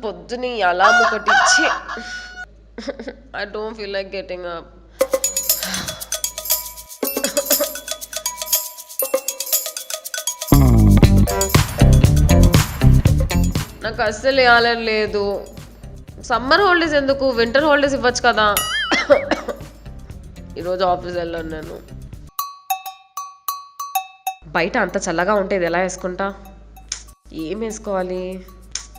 పొద్దుని alarm ఒకటి ఇచ్చి I don't feel like getting up. నాకు అస్సలు వేయాలని లేదు. సమ్మర్ హాలిడేస్ ఎందుకు, వింటర్ హాలిడేస్ ఇవ్వచ్చు కదా. ఈరోజు ఆఫీస్ వెళ్ళాను నేను. బయట అంత చల్లగా ఉంటే ఇది ఎలా వేసుకుంటా? ఏం వేసుకోవాలి?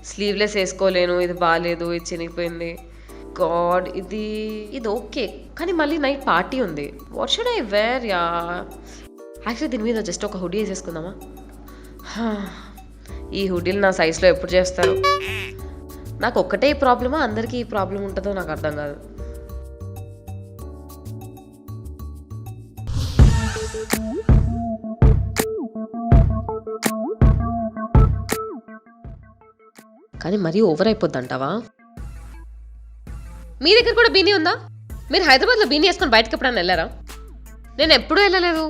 స్లీవ్లెస్ వేసుకోలేను, ఇది బాగాలేదు, ఇది చినిగిపోయింది. గాడ్, ఇది ఓకే, కానీ మళ్ళీ నైట్ పార్టీ ఉంది. What should I wear yeah? Actually దీని మీద జస్ట్ ఒక హుడీ వేసేసుకుందామా? ఈ హుడీలు నా సైజ్లో ఎప్పుడు చేస్తారు? నాకు ఒక్కటే ఈ ప్రాబ్లమా, అందరికీ ఈ ప్రాబ్లం ఉంటుందో నాకు అర్థం కాదు. కానీ మరీ ఓవర్ అయిపోద్ది అంటావా? మీ దగ్గర కూడా బీనీ ఉందా? మీరు హైదరాబాద్లో బీనీ వేసుకొని బయటకు ఎప్పుడైనా వెళ్ళారా? నేను ఎప్పుడూ వెళ్ళలేదు.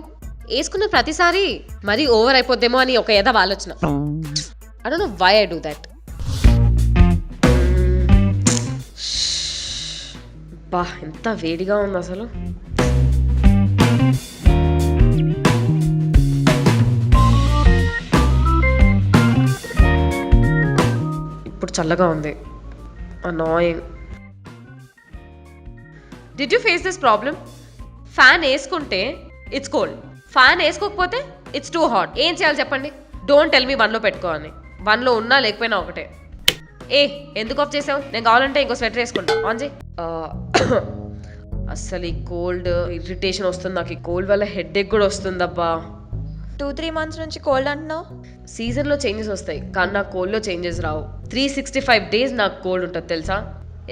వేసుకున్న ప్రతిసారి మరీ ఓవర్ అయిపోద్దేమో అని ఒక ఏదో ఆలోచన. I don't know why I do that. బా, ఎంత వేడిగా ఉంది అసలు. ఇప్పుడు చల్లగా ఉంది. Annoying. Did you face this problem? Fan వేసుకుంటే ఇట్స్ కోల్డ్, ఫ్యాన్ వేసుకోకపోతే ఇట్స్ టూ హాట్. ఏం చేయాలి చెప్పండి? డోంట్ టెల్ మీ 1లో పెట్టుకో అని. 1లో ఉన్నా లేకపోయినా ఒకటే. ఎందుకు ఆఫ్ చేసావు? నేను కావాలంటే ఇంకో స్వెటర్ వేసుకుంటా. ఆన్ చేయి. అస్సలు ఈ కోల్డ్ ఇరిటేషన్ వస్తుంది నాకు. ఈ కోల్డ్ వల్ల హెడేక్ కూడా వస్తుందబ్బా. 2-3 months నుంచి కోల్డ్ అంటున్నావు. సీజన్లో చేంజెస్ వస్తాయి, కానీ నాకు కోల్డ్లో చేంజెస్ రావు. 365 days నాకు కోల్డ్ ఉంటుంది తెలుసా.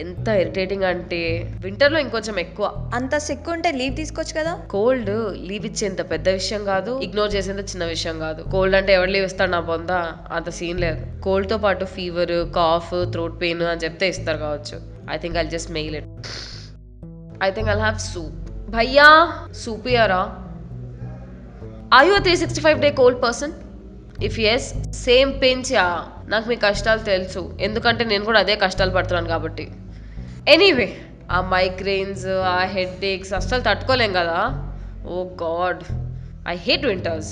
ఎంత ఇరిటేటింగ్ అంటే వింటర్లో ఇంకొంచెం ఎక్కువ. అంత సిక్ ఉంటే లీవ్ తీసుకోవచ్చు కదా. కోల్డ్ లీవ్ ఇచ్చేంత పెద్ద విషయం కాదు, ఇగ్నోర్ చేసేంత చిన్న విషయం కాదు. కోల్డ్ అంటే ఎవరు లీవ్ ఇస్తాడు నా పొందా? అంత సీన్ లేదు. కోల్డ్తో పాటు ఫీవర్, కాఫ్, థ్రోట్ పెయిన్ అని చెప్తే ఇస్తారు కావచ్చు. I think I'll just mail it. I think I'll have soup. భయ్యా సూప్ ఇయరా? Are you 365 day cold person? If yes, same పెంచ్ యా. నాకు మీ కష్టాలు తెలుసు, ఎందుకంటే నేను కూడా అదే కష్టాలు పడుతున్నాను కాబట్టి. ఎనీవే, ఆ మైగ్రెయిన్స్, ఆ హెడ్ ఏక్స్ అస్సలు తట్టుకోలేం కదా. ఓ గాడ్, ఐ హేట్ వింటర్స్.